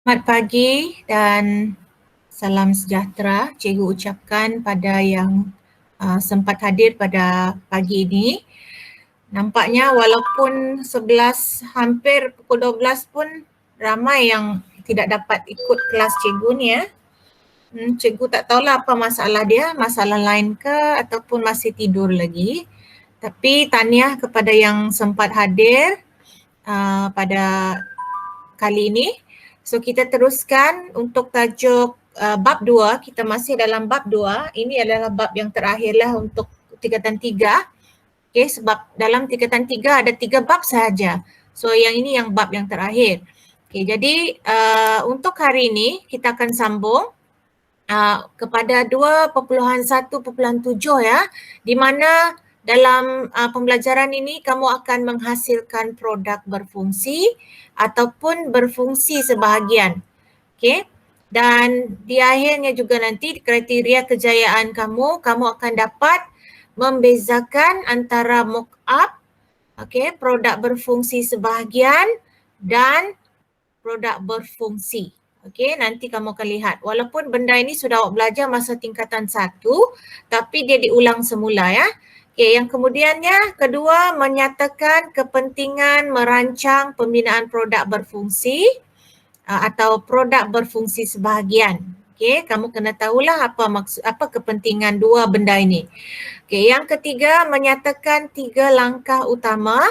Selamat pagi dan salam sejahtera cikgu ucapkan pada yang sempat hadir pada pagi ini. Nampaknya walaupun 11 hampir pukul 12 pun ramai yang tidak dapat ikut kelas cikgu ni ya. Cikgu tak tahulah apa masalah dia, masalah lain ke ataupun masih tidur lagi. Tapi tahniah kepada yang sempat hadir pada kali ini. So kita teruskan untuk tajuk bab 2, kita masih dalam bab 2. Ini adalah bab yang terakhirlah untuk tingkatan 3. Okay, sebab dalam tingkatan 3 ada 3 bab sahaja. So yang ini yang bab yang terakhir. Okay, jadi untuk hari ini kita akan sambung kepada 2.1.7 ya, di mana dalam pembelajaran ini kamu akan menghasilkan produk berfungsi ataupun berfungsi sebahagian. Okey. Dan di akhirnya juga nanti kriteria kejayaan kamu akan dapat membezakan antara mock-up, okey, produk berfungsi sebahagian dan produk berfungsi. Okey, nanti kamu akan lihat. Walaupun benda ini sudah awak belajar masa tingkatan 1, tapi dia diulang semula ya. Okey, yang kemudiannya kedua, menyatakan kepentingan merancang pembinaan produk berfungsi atau produk berfungsi sebahagian. Okey, kamu kena tahulah apa kepentingan dua benda ini. Okey, yang ketiga, menyatakan 3 langkah utama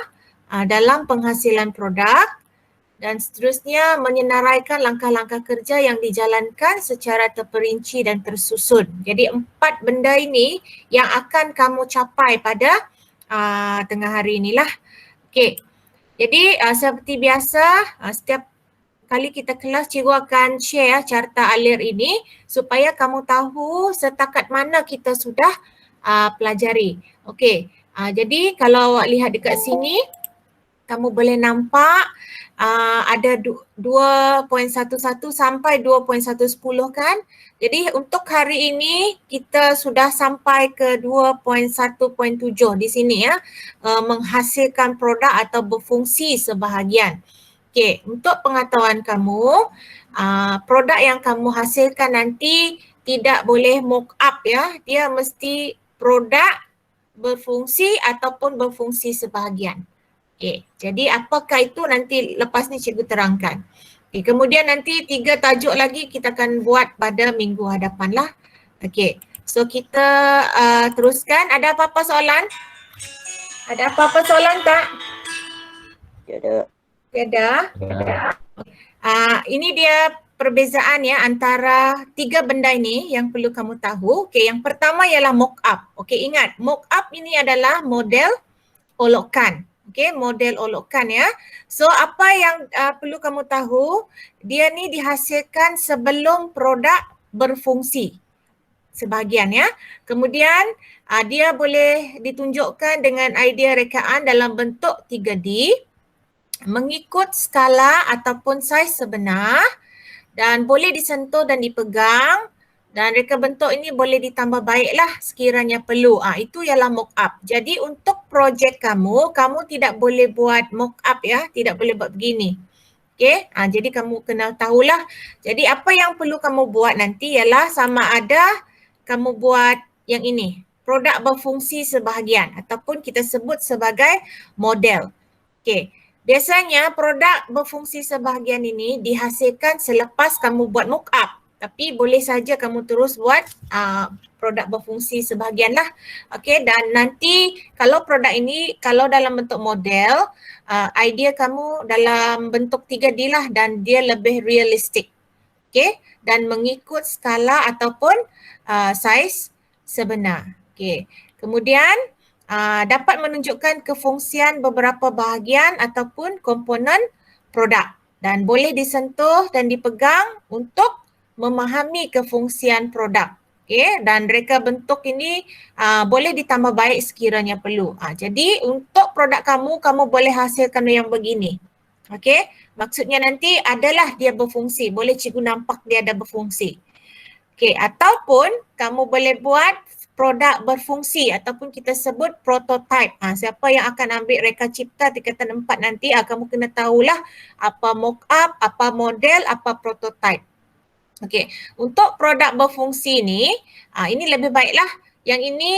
dalam penghasilan produk. Dan seterusnya menyenaraikan langkah-langkah kerja yang dijalankan secara terperinci dan tersusun. Jadi 4 benda ini yang akan kamu capai pada tengah hari inilah. Okey. Jadi seperti biasa setiap kali kita kelas cikgu akan share carta alir ini supaya kamu tahu setakat mana kita sudah pelajari. Okey. Jadi kalau awak lihat dekat sini, kamu boleh nampak ada 2.11 sampai 2.110 kan. Jadi untuk hari ini kita sudah sampai ke 2.1.7 di sini ya, menghasilkan produk atau berfungsi sebahagian. Okey, untuk pengetahuan kamu, produk yang kamu hasilkan nanti tidak boleh mock up ya, dia mesti produk berfungsi ataupun berfungsi sebahagian. Okay, jadi apakah itu nanti lepas ni cikgu terangkan. Okay, kemudian nanti 3 tajuk lagi kita akan buat pada minggu hadapan lah. Okay, so kita teruskan. Ada apa-apa soalan? Ada apa-apa soalan tak? Tiada. Tiada. Ini dia perbezaan ya antara 3 benda ini yang perlu kamu tahu. Okay, yang pertama ialah mock up. Okay, ingat mock up ini adalah model olokan. Okey, model olokan ya. So apa yang perlu kamu tahu, dia ni dihasilkan sebelum produk berfungsi sebahagian ya. Kemudian dia boleh ditunjukkan dengan idea rekaan dalam bentuk 3D mengikut skala ataupun saiz sebenar dan boleh disentuh dan dipegang. Dan reka bentuk ini boleh ditambah baiklah sekiranya perlu. Itu ialah mock up. Jadi untuk projek kamu tidak boleh buat mock up ya. Tidak boleh buat begini. Okay, jadi kamu kena tahulah. Jadi apa yang perlu kamu buat nanti ialah sama ada kamu buat yang ini. Produk berfungsi sebahagian ataupun kita sebut sebagai model. Okay, biasanya produk berfungsi sebahagian ini dihasilkan selepas kamu buat mock up. Tapi boleh saja kamu terus buat produk berfungsi sebahagian lah. Okey, dan nanti kalau produk ini kalau dalam bentuk model, idea kamu dalam bentuk 3D lah dan dia lebih realistik. Okey, dan mengikut skala ataupun saiz sebenar. Okey. Kemudian dapat menunjukkan kefungsian beberapa bahagian ataupun komponen produk dan boleh disentuh dan dipegang untuk memahami kefungsian produk. Okay, dan reka bentuk ini boleh ditambah baik sekiranya perlu. Jadi untuk produk kamu boleh hasilkan yang begini. Okay, maksudnya nanti adalah dia berfungsi. Boleh cikgu nampak dia ada berfungsi. Okay, ataupun kamu boleh buat produk berfungsi ataupun kita sebut prototype. Siapa yang akan ambil reka cipta tingkatan 4 nanti, kamu kena tahulah apa mock-up, apa model, apa prototype. Okey, untuk produk berfungsi ni, ini lebih baiklah. Yang ini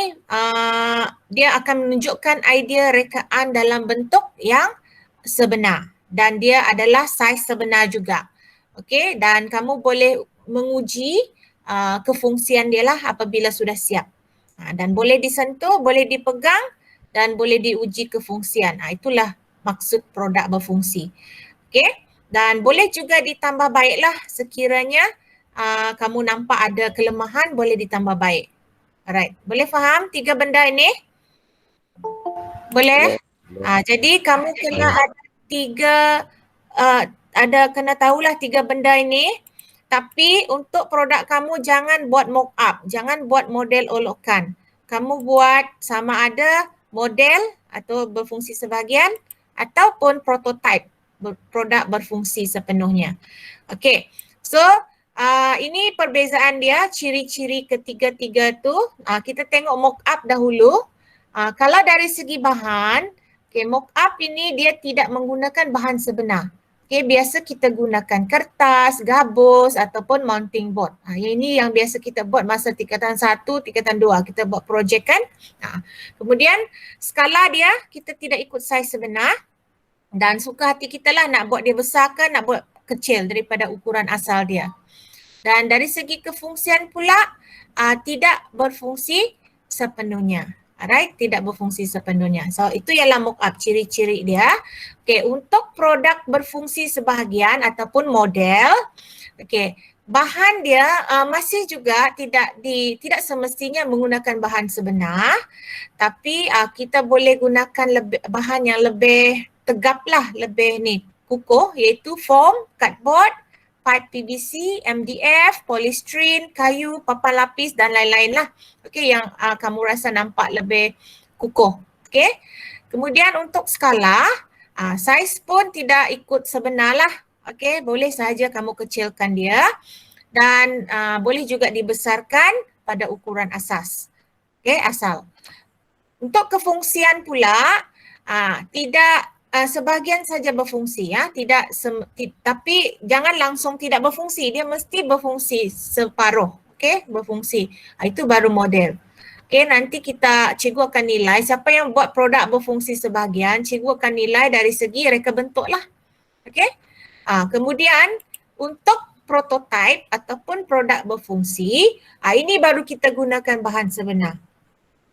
dia akan menunjukkan idea rekaan dalam bentuk yang sebenar dan dia adalah saiz sebenar juga. Okey, dan kamu boleh menguji kefungsian dia lah apabila sudah siap. Dan boleh disentuh, boleh dipegang dan boleh diuji kefungsian. Itulah maksud produk berfungsi. Okey, dan boleh juga ditambah baiklah sekiranya kamu nampak ada kelemahan, boleh ditambah baik. Alright, boleh faham 3 benda ini? Boleh? Jadi kamu kena ada kena tahulah 3 benda ini. Tapi untuk produk kamu jangan buat mock up, jangan buat model olokan. Kamu buat sama ada model atau berfungsi sebahagian ataupun prototype produk berfungsi sepenuhnya. Okey. So ini perbezaan dia, ciri-ciri ketiga-tiga tu. Kita tengok mock up dahulu. Kalau dari segi bahan, mock up ini dia tidak menggunakan bahan sebenar. Biasa kita gunakan kertas, gabus ataupun mounting board. Ini yang biasa kita buat masa tingkatan 1, tingkatan 2. Kita buat projek kan. Kemudian skala dia kita tidak ikut saiz sebenar dan suka hati kita lah nak buat dia besar ke nak buat kecil daripada ukuran asal dia. Dan dari segi kefungsian pula tidak berfungsi sepenuhnya. Alright, tidak berfungsi sepenuhnya. So itu ialah mock-up, ciri-ciri dia. Okey, untuk produk berfungsi sebahagian ataupun model, okey, bahan dia masih juga tidak semestinya menggunakan bahan sebenar, tapi kita boleh gunakan bahan yang lebih tegap lah, lebih ni kukuh, iaitu foam, cardboard, pipe PVC, MDF, polystyrene, kayu, papan lapis dan lain-lain lah. Okey, yang kamu rasa nampak lebih kukuh. Okey. Kemudian untuk skala, saiz pun tidak ikut sebenar lah. Okey, boleh sahaja kamu kecilkan dia dan boleh juga dibesarkan pada ukuran asas. Okey, asal. Untuk kefungsian pula, tidak sebahagian saja berfungsi tapi jangan langsung tidak berfungsi, dia mesti berfungsi separuh. Okey, berfungsi. Itu baru model. Okey, nanti cikgu akan nilai siapa yang buat produk berfungsi sebahagian, cikgu akan nilai dari segi reka bentuk lah. Okey. Kemudian untuk prototype ataupun produk berfungsi, ini baru kita gunakan bahan sebenar.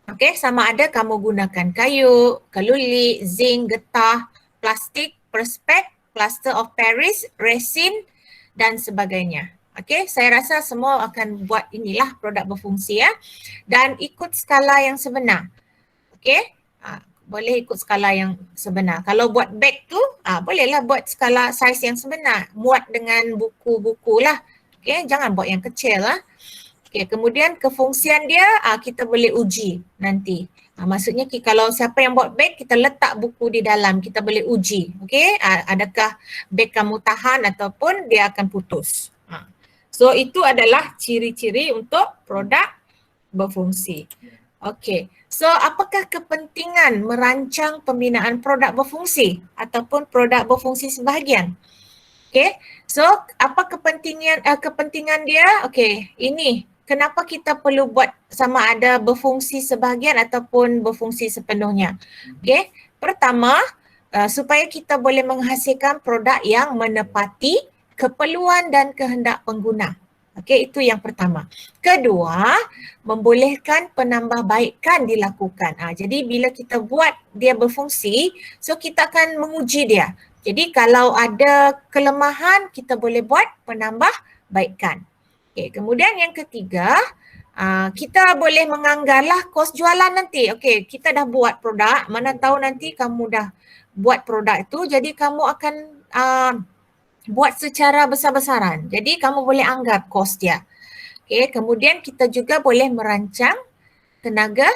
Okey, sama ada kamu gunakan kayu, keluli, zinc, getah, plastik, perspek, plaster of Paris, resin dan sebagainya. Okey, saya rasa semua akan buat inilah produk berfungsi ya. Dan ikut skala yang sebenar. Okey, boleh ikut skala yang sebenar. Kalau buat beg tu, bolehlah buat skala saiz yang sebenar. Muat dengan buku-buku lah. Okey, jangan buat yang kecil lah. Okay, kemudian kefungsian dia kita boleh uji nanti. Maksudnya kalau siapa yang buat beg, kita letak buku di dalam, kita boleh uji. Okay, adakah beg kamu tahan ataupun dia akan putus. So itu adalah ciri-ciri untuk produk berfungsi. Okay, so apakah kepentingan merancang pembinaan produk berfungsi ataupun produk berfungsi sebahagian? Okay, so apa kepentingan dia? Okay, ini. Kenapa kita perlu buat sama ada berfungsi sebahagian ataupun berfungsi sepenuhnya? Okay. Pertama, supaya kita boleh menghasilkan produk yang menepati keperluan dan kehendak pengguna. Okay, itu yang pertama. Kedua, membolehkan penambahbaikan dilakukan. Jadi bila kita buat dia berfungsi, so kita akan menguji dia. Jadi kalau ada kelemahan, kita boleh buat penambahbaikan. Okay, kemudian yang ketiga, kita boleh menganggarlah kos jualan nanti. Okey, kita dah buat produk, mana tahu nanti kamu dah buat produk itu, jadi kamu akan buat secara besar-besaran. Jadi kamu boleh anggar kos dia. Okey, kemudian kita juga boleh merancang tenaga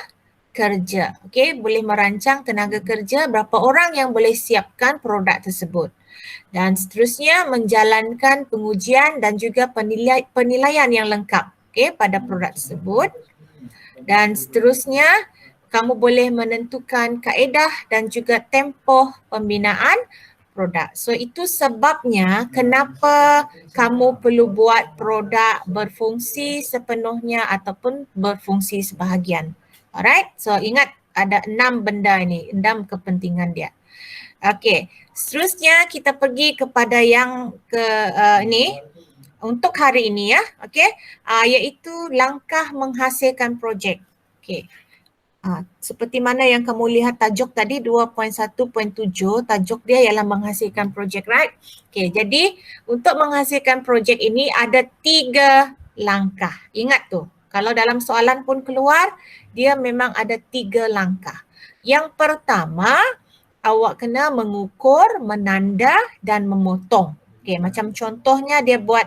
kerja. Okey, boleh merancang tenaga kerja berapa orang yang boleh siapkan produk tersebut. Dan seterusnya menjalankan pengujian dan juga penilaian yang lengkap pada produk tersebut. Dan seterusnya, kamu boleh menentukan kaedah dan juga tempoh pembinaan produk. So itu sebabnya kenapa kamu perlu buat produk berfungsi sepenuhnya ataupun berfungsi sebahagian. Alright, so ingat ada 6 benda ini, 6 kepentingan dia. Okey, seterusnya kita pergi kepada yang ini untuk hari ini ya, okey, iaitu langkah menghasilkan projek. Okey. Seperti mana yang kamu lihat tajuk tadi 2.1.7, tajuk dia ialah menghasilkan projek, right? Okey, jadi untuk menghasilkan projek ini ada 3 langkah. Ingat tu, kalau dalam soalan pun keluar, dia memang ada 3 langkah. Yang pertama, awak kena mengukur, menanda dan memotong. Okey, macam contohnya dia buat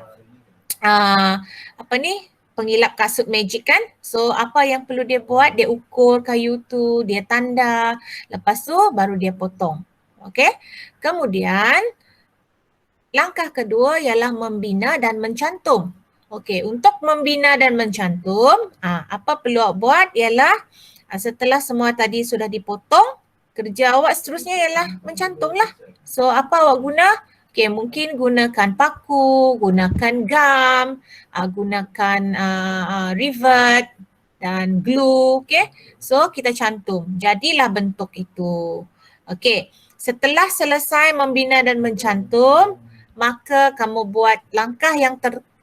pengilap kasut magic kan. So apa yang perlu dia buat? Dia ukur kayu tu, dia tanda, lepas tu baru dia potong. Okey. Kemudian langkah kedua ialah membina dan mencantum. Okey, untuk membina dan mencantum, apa perlu awak buat ialah setelah semua tadi sudah dipotong, kerja awak seterusnya ialah mencantumlah. So apa awak guna? Okey, mungkin gunakan paku, gunakan gum, gunakan rivet dan glue, okey. So kita cantum, jadilah bentuk itu. Okey, setelah selesai membina dan mencantum, maka kamu buat langkah yang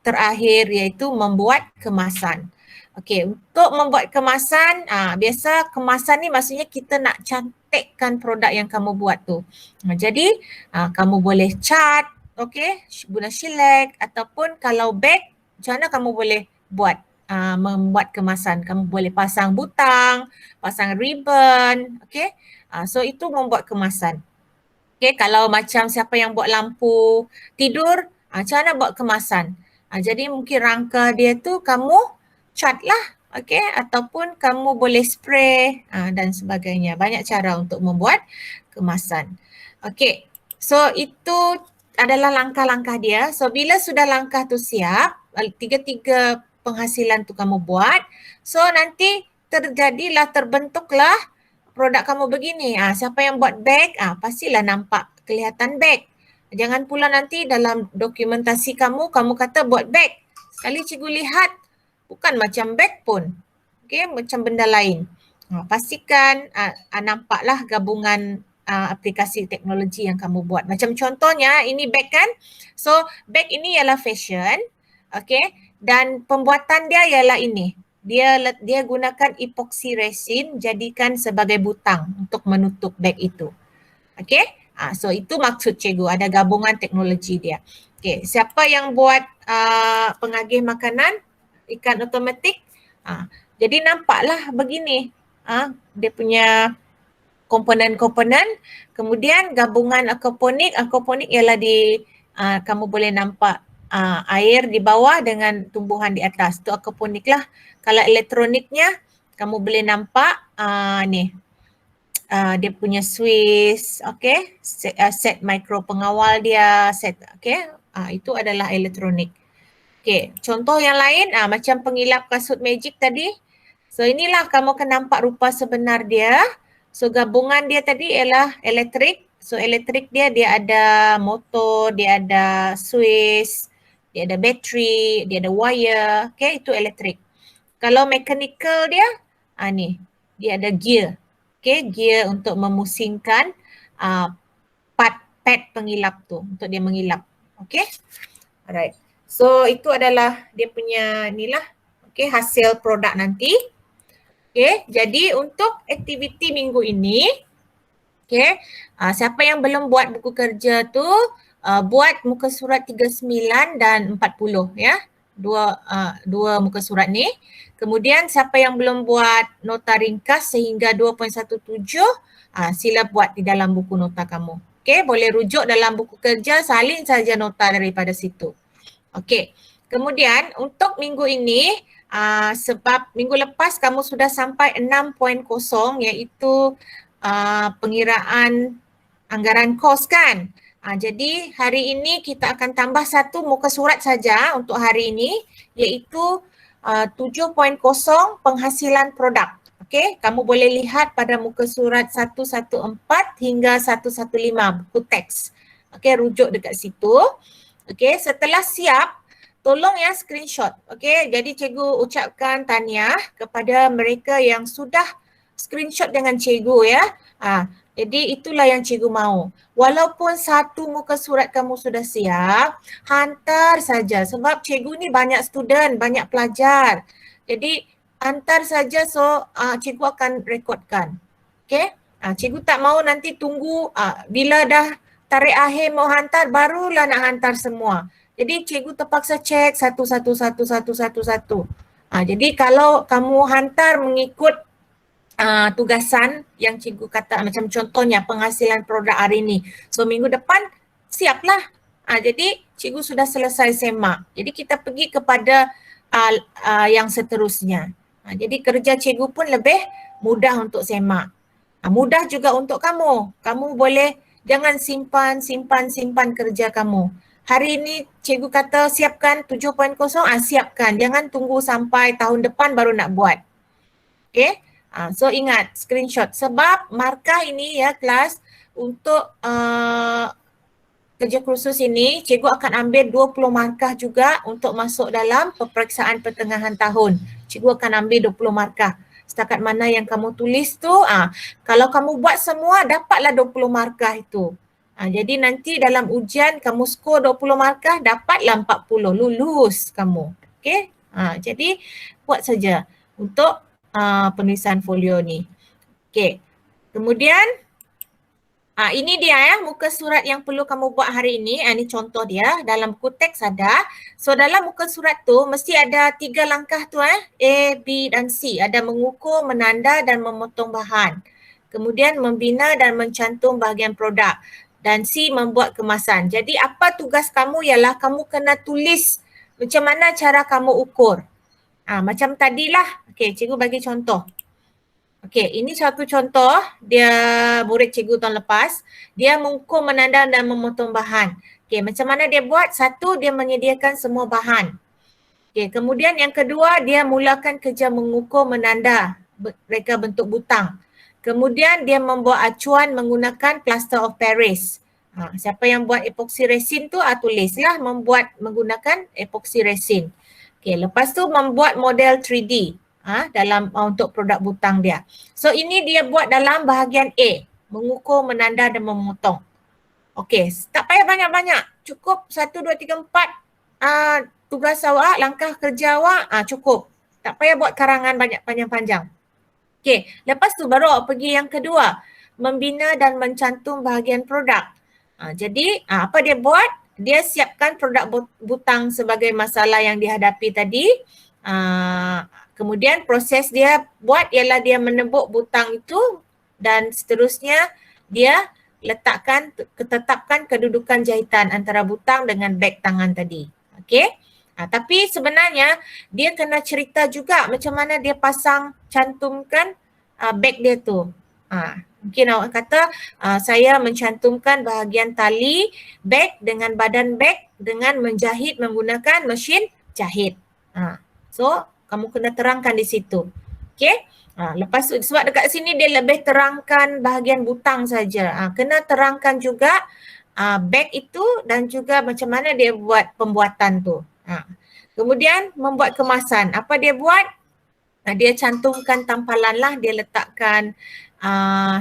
terakhir iaitu membuat kemasan. Okey, untuk membuat kemasan, biasa kemasan ni maksudnya kita nak cantikkan produk yang kamu buat tu. Jadi kamu boleh cat, okey, guna shellac ataupun kalau beg, macam mana kamu boleh buat membuat kemasan. Kamu boleh pasang butang, pasang ribbon, okey. So itu membuat kemasan. Okey, kalau macam siapa yang buat lampu tidur, macam mana buat kemasan? Jadi mungkin rangka dia tu kamu cat lah, okey, ataupun kamu boleh spray dan sebagainya. Banyak cara untuk membuat kemasan. Okey, so itu adalah langkah-langkah dia. So bila sudah langkah tu siap, tiga-tiga penghasilan tu kamu buat, so nanti terbentuklah produk kamu begini. Siapa yang buat beg, pastilah nampak kelihatan beg. Jangan pula nanti dalam dokumentasi kamu kata buat beg. Sekali cikgu lihat, bukan macam beg pun. Okay, macam benda lain. Pastikan nampaklah gabungan aplikasi teknologi yang kamu buat. Macam contohnya, ini beg kan? So, beg ini ialah fashion. Okay, dan pembuatan dia ialah ini. Dia gunakan epoxy resin, jadikan sebagai butang untuk menutup beg itu. Okay, so itu maksud cikgu, ada gabungan teknologi dia. Okay, siapa yang buat pengagih makanan, ikan otomatik, jadi nampaklah begini, dia punya komponen-komponen, kemudian gabungan aquaponik ialah kamu boleh nampak air di bawah dengan tumbuhan di atas, tu aquaponik lah. Kalau elektroniknya, kamu boleh nampak dia punya Swiss, okay, set mikro pengawal dia, okay, itu adalah elektronik. Okay, contoh yang lain, macam pengilap kasut magic tadi. So inilah kamu akan nampak rupa sebenar dia. So gabungan dia tadi ialah elektrik. So elektrik dia ada motor, dia ada Swiss, dia ada bateri, dia ada wire, okay, itu elektrik. Kalau mechanical dia, dia ada gear. Okay, gear untuk memusingkan pad pengilap tu, untuk dia mengilap. Okay, alright. So itu adalah dia punya inilah, okay, hasil produk nanti. Okay, jadi untuk aktiviti minggu ini, okay, siapa yang belum buat buku kerja tu, buat muka surat 39 dan 40 ya. Dua muka surat ni. Kemudian siapa yang belum buat nota ringkas sehingga 2.17, sila buat di dalam buku nota kamu. Okay, boleh rujuk dalam buku kerja, salin saja nota daripada situ. Okay, kemudian untuk minggu ini, sebab minggu lepas kamu sudah sampai 6.0 iaitu pengiraan anggaran kos kan. Jadi hari ini kita akan tambah satu muka surat saja untuk hari ini, iaitu 7.0 penghasilan produk. Okey, kamu boleh lihat pada muka surat 114 hingga 115 buku teks. Okey, rujuk dekat situ. Okey, setelah siap, tolong ya screenshot. Okey, jadi cikgu ucapkan tahniah kepada mereka yang sudah screenshot dengan cikgu ya. Jadi itulah yang cikgu mahu. Walaupun satu muka surat kamu sudah siap, hantar saja sebab cikgu ni banyak student, banyak pelajar. Jadi hantar saja so cikgu akan rekodkan. Okey? Cikgu tak mahu nanti tunggu bila dah tarikh akhir mau hantar barulah nak hantar semua. Jadi cikgu terpaksa cek satu. Jadi kalau kamu hantar mengikut tugasan yang cikgu kata macam contohnya penghasilan produk hari ni. So minggu depan siaplah. Jadi cikgu sudah selesai semak. Jadi kita pergi kepada yang seterusnya. Jadi kerja cikgu pun lebih mudah untuk semak. Mudah juga untuk kamu. Kamu boleh jangan simpan kerja kamu. Hari ini cikgu kata siapkan 7.0, siapkan. Jangan tunggu sampai tahun depan baru nak buat. Okay? So ingat screenshot. Sebab markah ini ya kelas untuk kerja kursus ini, cikgu akan ambil 20 markah juga untuk masuk dalam peperiksaan pertengahan tahun. Cikgu akan ambil 20 markah. Setakat mana yang kamu tulis tu, kalau kamu buat semua, dapatlah 20 markah itu. Jadi nanti dalam ujian kamu skor 20 markah, dapatlah 40, lulus kamu. Okay? Jadi buat saja untuk penulisan folio ni. Okay. Kemudian, ini dia ya muka surat yang perlu kamu buat hari ini. Ini contoh dia dalam buku teks ada. So dalam muka surat tu mesti ada 3 langkah tu A, B dan C. Ada mengukur, menanda dan memotong bahan. Kemudian membina dan mencantum bahagian produk. Dan C membuat kemasan. Jadi apa tugas kamu ialah kamu kena tulis macam mana cara kamu ukur. Macam tadilah. Okey, cikgu bagi contoh. Okey, ini satu contoh dia murid cikgu tahun lepas. Dia mengukur, menanda dan memotong bahan. Okey, macam mana dia buat? Satu, dia menyediakan semua bahan. Okey, kemudian yang kedua, dia mulakan kerja mengukur, menanda reka bentuk butang. Kemudian dia membuat acuan menggunakan plaster of Paris. Siapa yang buat epoxy resin tu tulislah membuat menggunakan epoxy resin. Okey, lepas tu membuat model 3D. Dalam untuk produk butang dia. So ini dia buat dalam bahagian A, mengukur, menanda dan memotong. Okey, tak payah banyak-banyak. Cukup 1, 2, 3, 4 tugas awak, langkah kerja awak cukup. Tak payah buat karangan banyak panjang-panjang. Okey, lepas tu baru awak pergi yang kedua, membina dan mencantum bahagian produk. Jadi apa dia buat? Dia siapkan produk butang sebagai masalah yang dihadapi tadi. Kemudian proses dia buat ialah dia menebuk butang itu dan seterusnya dia tetapkan kedudukan jahitan antara butang dengan beg tangan tadi. Okey? Tapi sebenarnya dia kena cerita juga macam mana dia cantumkan beg dia tu. Mungkin awak kata saya mencantumkan bahagian tali beg dengan badan beg dengan menjahit menggunakan mesin jahit. So kamu kena terangkan di situ. Okey? Lepas tu sebab dekat sini dia lebih terangkan bahagian butang saja. Kena terangkan juga beg itu dan juga macam mana dia buat pembuatan tu. Kemudian membuat kemasan. Apa dia buat? Dia cantumkan tampalan lah, dia letakkan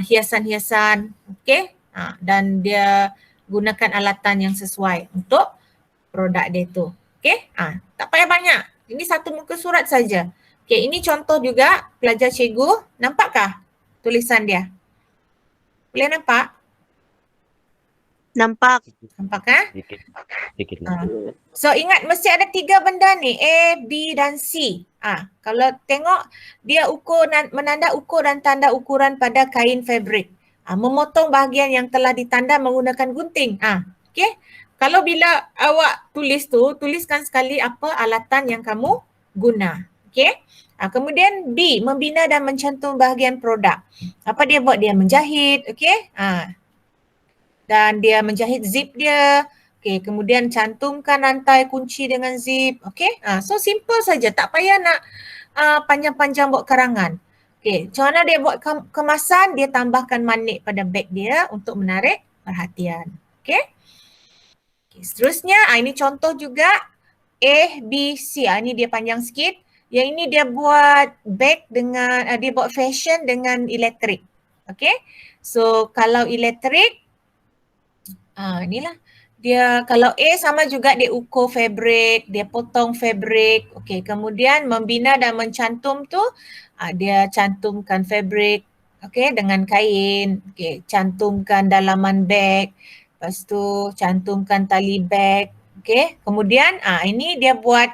hiasan-hiasan. Okey? Dan dia gunakan alatan yang sesuai untuk produk dia tu. Okey? Tak payah banyak. Ini satu muka surat saja. Okey, ini contoh juga pelajar cikgu. Nampakkah tulisan dia? Boleh nampak? Nampak. Nampak kan? Sikit. So ingat mesti ada 3 benda ni, A, B dan C. Kalau tengok dia ukur dan menanda ukur dan tanda ukuran pada kain fabrik. Memotong bahagian yang telah ditanda menggunakan gunting. Okey. Kalau bila awak tulis tu, tuliskan sekali apa alatan yang kamu guna. Okey. Kemudian B, membina dan mencantum bahagian produk. Apa dia buat? Dia menjahit, okey. Dan dia menjahit zip dia. Okey, kemudian cantumkan rantai kunci dengan zip. Okey, so simple saja, tak payah nak panjang-panjang buat karangan. Okey, macam mana dia buat kemasan? Dia tambahkan manik pada beg dia untuk menarik perhatian. Okey. Okay, seterusnya, ini contoh juga A, B, C. Ini dia panjang sikit. Yang ini dia buat beg dengan, dia buat fashion dengan elektrik. Okay. So, kalau elektrik, inilah. Dia, kalau A sama juga dia ukur fabrik, dia potong fabrik. Okay, kemudian membina dan mencantum tu, dia cantumkan fabrik, okay, dengan kain. Okay, cantumkan dalaman beg. Lepas tu cantumkan tali beg. Okay, kemudian ini dia buat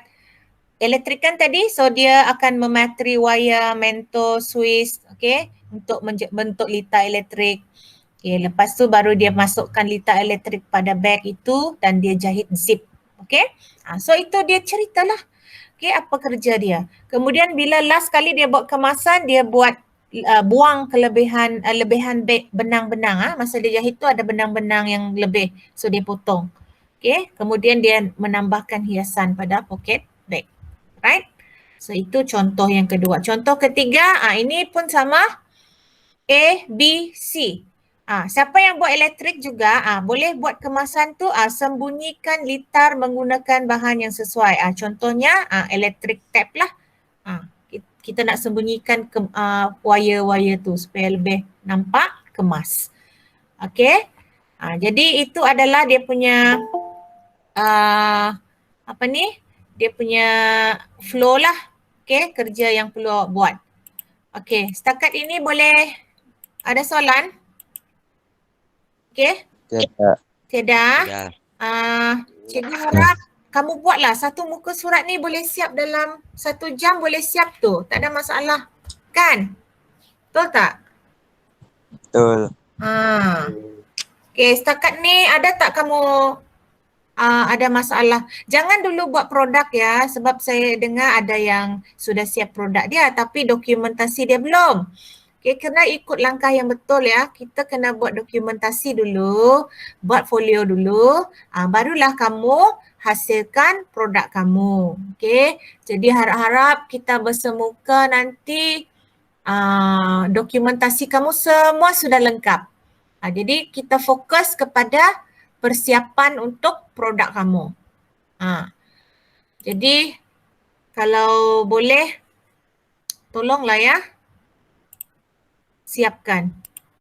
elektrik kan tadi, so dia akan memateri wayar, mentor, Swiss, okay, untuk bentuk litar elektrik. Okay, lepas tu baru dia masukkan litar elektrik pada beg itu dan dia jahit zip. Okay, so itu dia ceritalah. Okay, apa kerja dia. Kemudian bila last kali dia buat kemasan, dia buat buang lebihan beg benang-benang. Masa dia jahit tu ada benang-benang yang lebih, so dia potong. Okay, kemudian dia menambahkan hiasan pada poket beg. Right? So itu contoh yang kedua. Contoh ketiga, ini pun sama. A, B, C. Siapa yang buat elektrik juga, boleh buat kemasan tu, sembunyikan litar menggunakan bahan yang sesuai. Contohnya, elektrik tap lah. Kita nak sembunyikan wire-wire tu supaya lebih nampak kemas. Okay. Jadi itu adalah dia punya, apa ni? Dia punya flow lah. Okay, kerja yang perlu awak buat. Okay, setakat ini boleh ada soalan? Okay. Tidak. Tidak. Tidak. Cikgu harap kamu buatlah satu muka surat ni boleh siap dalam 1 jam, boleh siap tu. Tak ada masalah. Kan? Betul tak? Betul. Okay, setakat ni ada tak kamu ada masalah? Jangan dulu buat produk ya, sebab saya dengar ada yang sudah siap produk dia tapi dokumentasi dia belum. Okay, kena ikut langkah yang betul ya. Kita kena buat dokumentasi dulu, buat folio dulu, barulah kamu hasilkan produk kamu. Okay, jadi harap-harap kita bersemuka nanti dokumentasi kamu semua sudah lengkap. Jadi kita fokus kepada persiapan untuk produk kamu. Jadi kalau boleh tolonglah ya, siapkan.